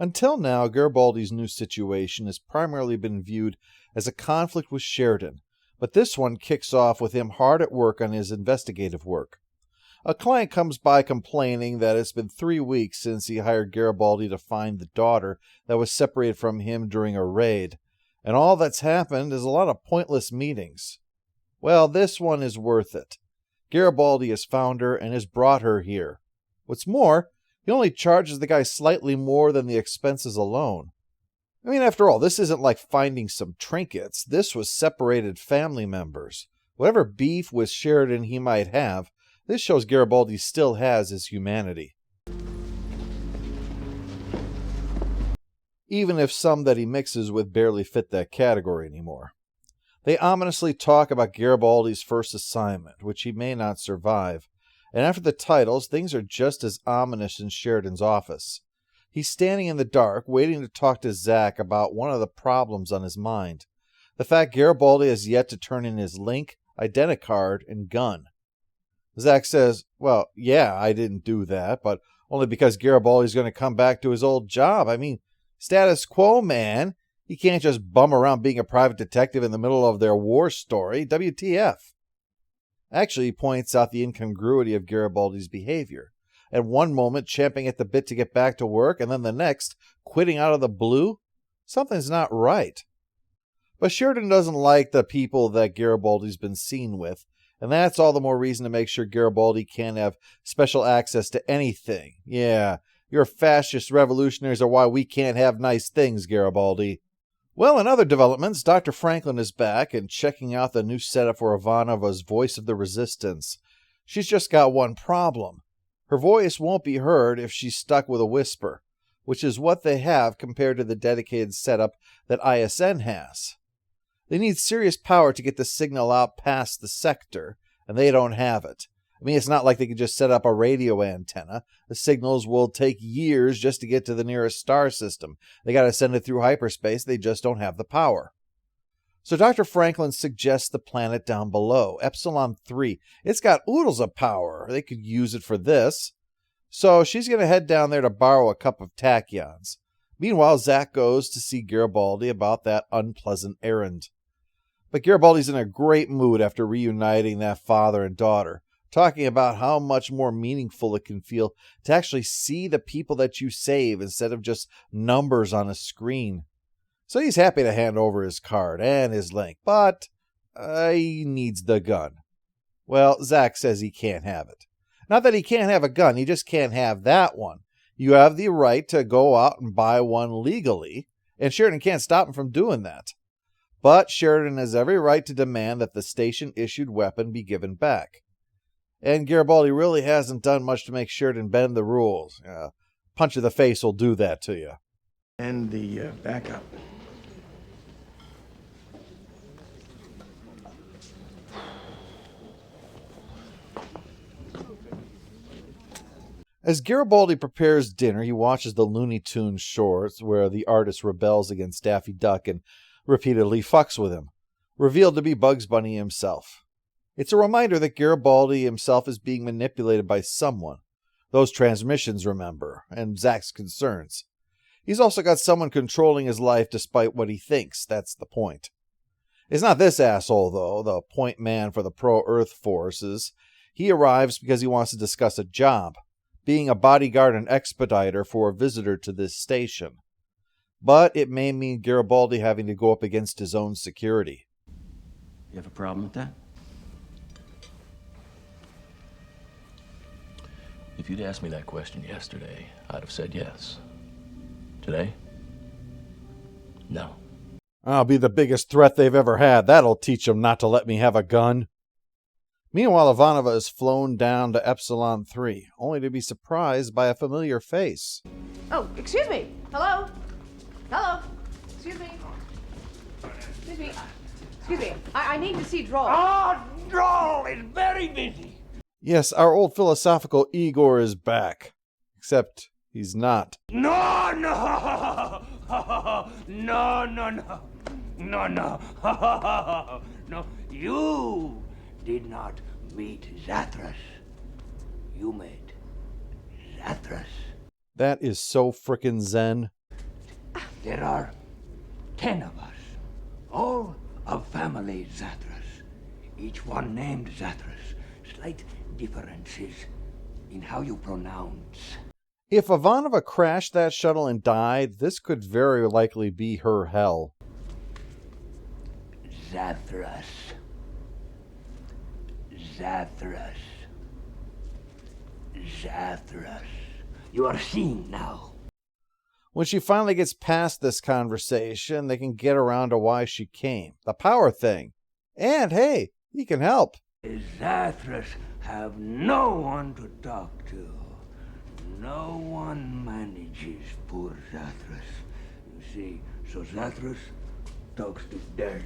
Until now, Garibaldi's new situation has primarily been viewed as a conflict with Sheridan, but this one kicks off with him hard at work on his investigative work. A client comes by complaining that it's been 3 weeks since he hired Garibaldi to find the daughter that was separated from him during a raid, and all that's happened is a lot of pointless meetings. Well, this one is worth it. Garibaldi has found her and has brought her here. What's more, he only charges the guy slightly more than the expenses alone. I mean, after all, this isn't like finding some trinkets. This was separated family members. Whatever beef with Sheridan he might have, this shows Garibaldi still has his humanity. Even if some that he mixes with barely fit that category anymore. They ominously talk about Garibaldi's first assignment, which he may not survive. And after the titles, things are just as ominous in Sheridan's office. He's standing in the dark, waiting to talk to Zack about one of the problems on his mind. The fact Garibaldi has yet to turn in his link, identicard, and gun. Zack says, well, yeah, I didn't do that, but only because Garibaldi's going to come back to his old job. I mean, status quo, man. He can't just bum around being a private detective in the middle of their war story. WTF. Actually, he points out the incongruity of Garibaldi's behavior. At one moment, champing at the bit to get back to work, and then the next, quitting out of the blue? Something's not right. But Sheridan doesn't like the people that Garibaldi's been seen with, and that's all the more reason to make sure Garibaldi can't have special access to anything. Yeah, your fascist revolutionaries are why we can't have nice things, Garibaldi. Well, in other developments, Dr. Franklin is back and checking out the new setup for Ivanova's Voice of the Resistance. She's just got one problem. Her voice won't be heard if she's stuck with a whisper, which is what they have compared to the dedicated setup that ISN has. They need serious power to get the signal out past the sector, and they don't have it. I mean, it's not like they can just set up a radio antenna. The signals will take years just to get to the nearest star system. They got to send it through hyperspace. They just don't have the power. So Dr. Franklin suggests the planet down below, Epsilon 3. It's got oodles of power. They could use it for this. So she's going to head down there to borrow a cup of tachyons. Meanwhile, Zack goes to see Garibaldi about that unpleasant errand. But Garibaldi's in a great mood after reuniting that father and daughter, talking about how much more meaningful it can feel to actually see the people that you save instead of just numbers on a screen. So he's happy to hand over his card and his link, but he needs the gun. Well, Zack says he can't have it. Not that he can't have a gun, he just can't have that one. You have the right to go out and buy one legally, and Sheridan can't stop him from doing that. But Sheridan has every right to demand that the station-issued weapon be given back. And Garibaldi really hasn't done much to make Sheridan bend the rules. Punch to the face will do that to you. And the backup. As Garibaldi prepares dinner, he watches the Looney Tunes shorts where the artist rebels against Daffy Duck and repeatedly fucks with him, revealed to be Bugs Bunny himself. It's a reminder that Garibaldi himself is being manipulated by someone. Those transmissions, remember, and Zack's concerns. He's also got someone controlling his life despite what he thinks. That's the point. It's not this asshole, though, the point man for the pro-Earth forces. He arrives because he wants to discuss a job, being a bodyguard and expediter for a visitor to this station. But it may mean Garibaldi having to go up against his own security. You have a problem with that? If you'd asked me that question yesterday, I'd have said yes. Today? No. I'll be the biggest threat they've ever had. That'll teach them not to let me have a gun. Meanwhile, Ivanova is flown down to Epsilon 3, only to be surprised by a familiar face. Oh, excuse me. Hello? Hello? Excuse me. Excuse me. Excuse me. I need to see Droll. Oh, Droll is very busy. Yes, our old philosophical Igor is back. Except he's not. No, no. No, no, no. No, no. No, you did not meet Zathras. You met Zathras. That is so frickin' zen. There are 10 of us, all of family Zathras, each one named Zathras. Slight differences in how you pronounce. If Ivanova crashed that shuttle and died, this could very likely be her hell. Zathras. Zathras. Zathras. You are seeing now. When she finally gets past this conversation, they can get around to why she came. The power thing. And hey, he can help. Zathras have no one to talk to. No one manages poor Zathras. You see, so Zathras talks to dirt.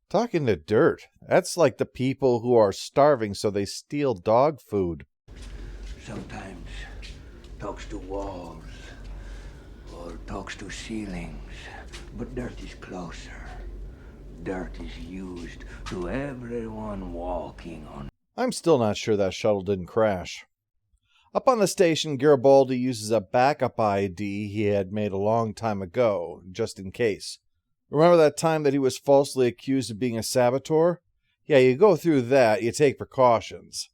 Talking to dirt. That's like the people who are starving so they steal dog food. Sometimes talks to walls or talks to ceilings, but dirt is closer. Dirt is used to everyone walking on. I'm still not sure that shuttle didn't crash. Up on the station, Garibaldi uses a backup ID he had made a long time ago, just in case. Remember that time that he was falsely accused of being a saboteur? Yeah, you go through that, you take precautions.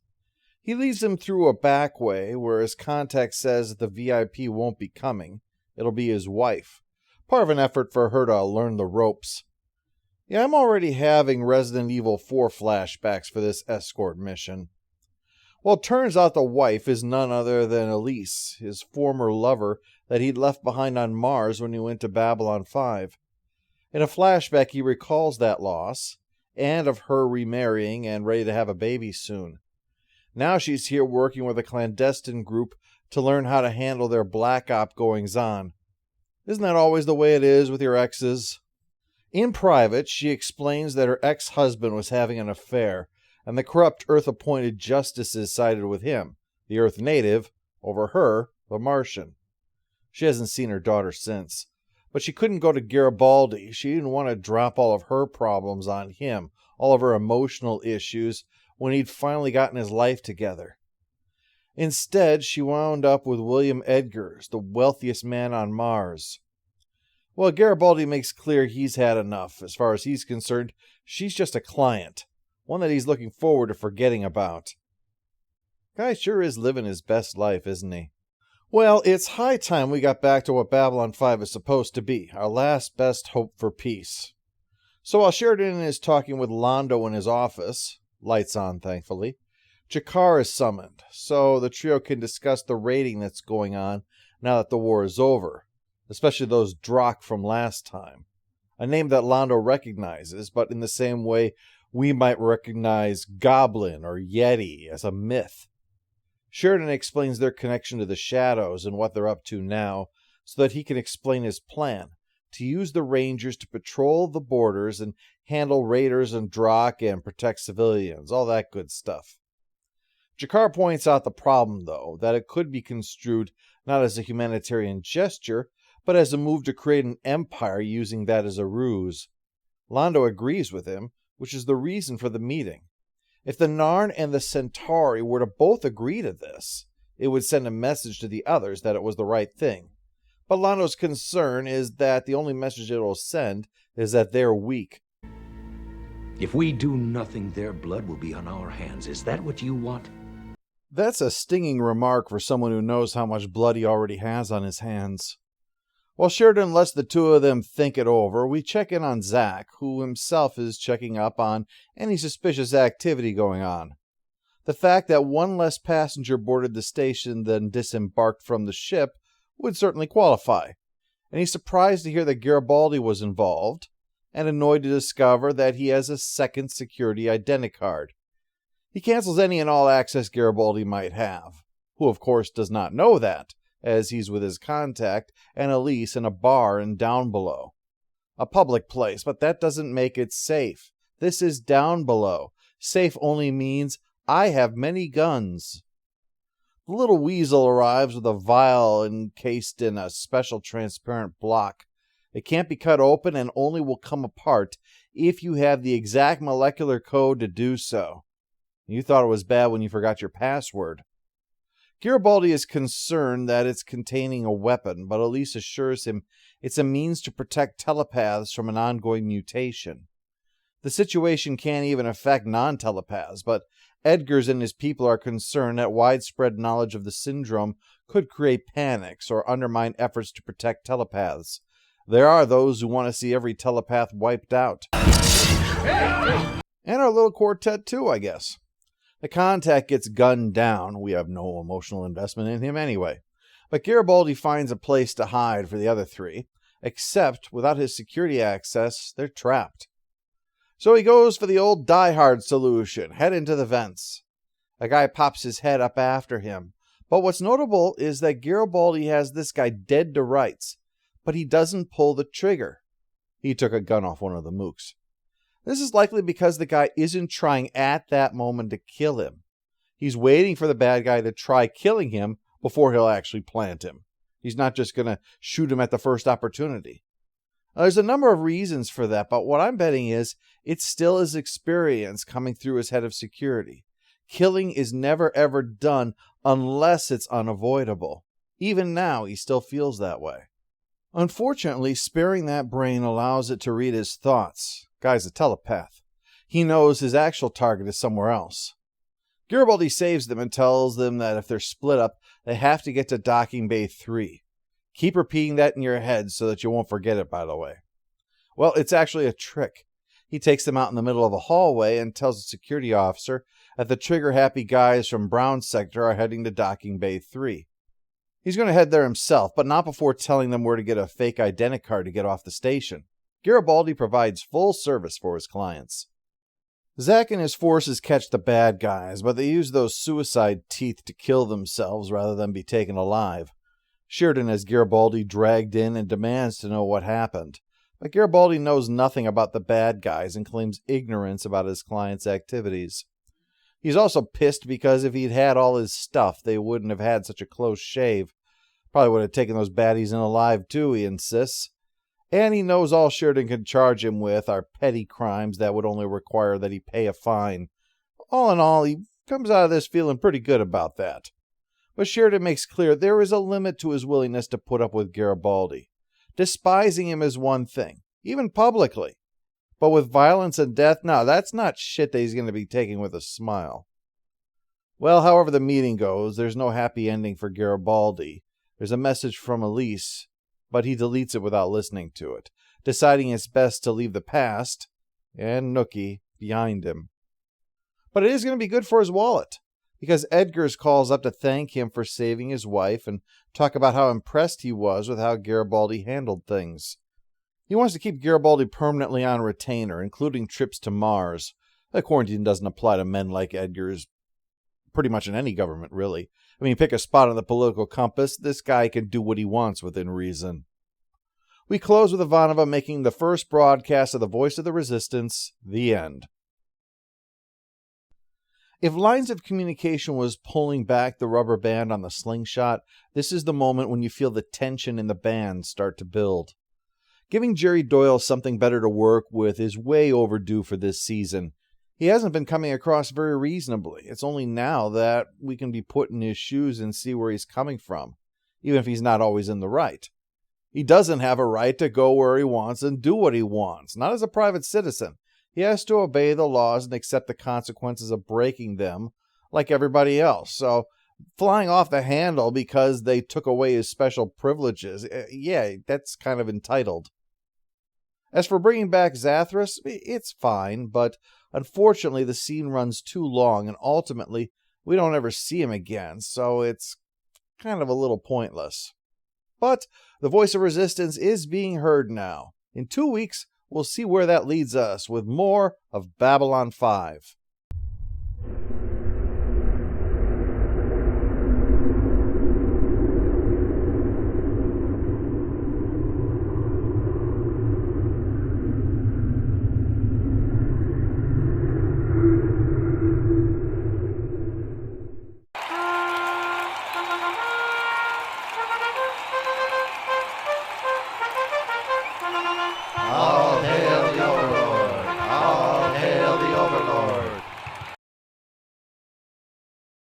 He leads him through a back way where his contact says that the VIP won't be coming. It'll be his wife. Part of an effort for her to learn the ropes. Yeah, I'm already having Resident Evil 4 flashbacks for this escort mission. Well, it turns out the wife is none other than Elise, his former lover that he'd left behind on Mars when he went to Babylon 5. In a flashback, he recalls that loss, and of her remarrying and ready to have a baby soon. Now she's here working with a clandestine group to learn how to handle their black op goings-on. Isn't that always the way it is with your exes? In private, she explains that her ex-husband was having an affair, and the corrupt Earth-appointed justices sided with him, the Earth native, over her, the Martian. She hasn't seen her daughter since, but she couldn't go to Garibaldi. She didn't want to drop all of her problems on him, all of her emotional issues, when he'd finally gotten his life together. Instead, she wound up with William Edgars, the wealthiest man on Mars. Well, Garibaldi makes clear he's had enough. As far as he's concerned, she's just a client, one that he's looking forward to forgetting about. Guy sure is living his best life, isn't he? Well, it's high time we got back to what Babylon 5 is supposed to be, our last best hope for peace. So while Sheridan is talking with Londo in his office, lights on thankfully, Jakar is summoned, so the trio can discuss the raiding that's going on now that the war is over, especially those Drakh from last time, a name that Londo recognizes, but in the same way we might recognize Goblin or Yeti as a myth. Sheridan explains their connection to the Shadows and what they're up to now, so that he can explain his plan, to use the Rangers to patrol the borders and handle raiders and Drakh and protect civilians, all that good stuff. Jakar points out the problem, though, that it could be construed not as a humanitarian gesture, but as a move to create an empire using that as a ruse. Londo agrees with him, which is the reason for the meeting. If the Narn and the Centauri were to both agree to this, it would send a message to the others that it was the right thing. But Londo's concern is that the only message it will send is that they're weak. If we do nothing, their blood will be on our hands. Is that what you want? That's a stinging remark for someone who knows how much blood he already has on his hands. While Sheridan lets the two of them think it over, we check in on Zach, who himself is checking up on any suspicious activity going on. The fact that one less passenger boarded the station than disembarked from the ship would certainly qualify, and he's surprised to hear that Garibaldi was involved, and annoyed to discover that he has a second security identicard. He cancels any and all access Garibaldi might have, who of course does not know that, as he's with his contact and Elise in a bar in Down Below. A public place, but that doesn't make it safe. This is Down Below. Safe only means I have many guns. The little weasel arrives with a vial encased in a special transparent block. It can't be cut open and only will come apart if you have the exact molecular code to do so. You thought it was bad when you forgot your password. Garibaldi is concerned that it's containing a weapon, but Elise assures him it's a means to protect telepaths from an ongoing mutation. The situation can't even affect non-telepaths, but Edgars and his people are concerned that widespread knowledge of the syndrome could create panics or undermine efforts to protect telepaths. There are those who want to see every telepath wiped out. And our little quartet too, I guess. The contact gets gunned down. We have no emotional investment in him anyway. But Garibaldi finds a place to hide for the other three, except without his security access, they're trapped. So he goes for the old die-hard solution, head into the vents. A guy pops his head up after him. But what's notable is that Garibaldi has this guy dead to rights, but he doesn't pull the trigger. He took a gun off one of the mooks. This is likely because the guy isn't trying at that moment to kill him. He's waiting for the bad guy to try killing him before he'll actually plant him. He's not just going to shoot him at the first opportunity. Now, there's a number of reasons for that, but what I'm betting is it's still his experience coming through as head of security. Killing is never ever done unless it's unavoidable. Even now, he still feels that way. Unfortunately, sparing that brain allows it to read his thoughts. Guy's a telepath. He knows his actual target is somewhere else. Garibaldi saves them and tells them that if they're split up, they have to get to docking bay 3. Keep repeating that in your head so that you won't forget it, by the way. Well, it's actually a trick. He takes them out in the middle of a hallway and tells the security officer that the trigger-happy guys from Brown's sector are heading to docking bay 3. He's going to head there himself, but not before telling them where to get a fake identicard to get off the station. Garibaldi provides full service for his clients. Zack and his forces catch the bad guys, but they use those suicide teeth to kill themselves rather than be taken alive. Sheridan has Garibaldi dragged in and demands to know what happened. But Garibaldi knows nothing about the bad guys and claims ignorance about his client's activities. He's also pissed because if he'd had all his stuff, they wouldn't have had such a close shave. Probably would have taken those baddies in alive too, he insists. And he knows all Sheridan can charge him with are petty crimes that would only require that he pay a fine. All in all, he comes out of this feeling pretty good about that. But Sheridan makes clear there is a limit to his willingness to put up with Garibaldi. Despising him is one thing, even publicly. But with violence and death, no, that's not shit that he's going to be taking with a smile. Well, however the meeting goes, there's no happy ending for Garibaldi. There's a message from Elise, but he deletes it without listening to it, deciding it's best to leave the past, and Nookie, behind him. But it is going to be good for his wallet, because Edgars calls up to thank him for saving his wife and talk about how impressed he was with how Garibaldi handled things. He wants to keep Garibaldi permanently on retainer, including trips to Mars. The quarantine doesn't apply to men like Edgars, pretty much in any government, really. I mean, pick a spot on the political compass, this guy can do what he wants within reason. We close with Ivanova making the first broadcast of the Voice of the Resistance, the end. If lines of communication was pulling back the rubber band on the slingshot, this is the moment when you feel the tension in the band start to build. Giving Jerry Doyle something better to work with is way overdue for this season. He hasn't been coming across very reasonably. It's only now that we can be put in his shoes and see where he's coming from, even if he's not always in the right. He doesn't have a right to go where he wants and do what he wants, not as a private citizen. He has to obey the laws and accept the consequences of breaking them, like everybody else. So, flying off the handle because they took away his special privileges, yeah, that's kind of entitled. As for bringing back Zathras, it's fine, but unfortunately the scene runs too long, and ultimately we don't ever see him again, so it's kind of a little pointless. But the Voice of Resistance is being heard now. In 2 weeks, we'll see where that leads us with more of Babylon 5.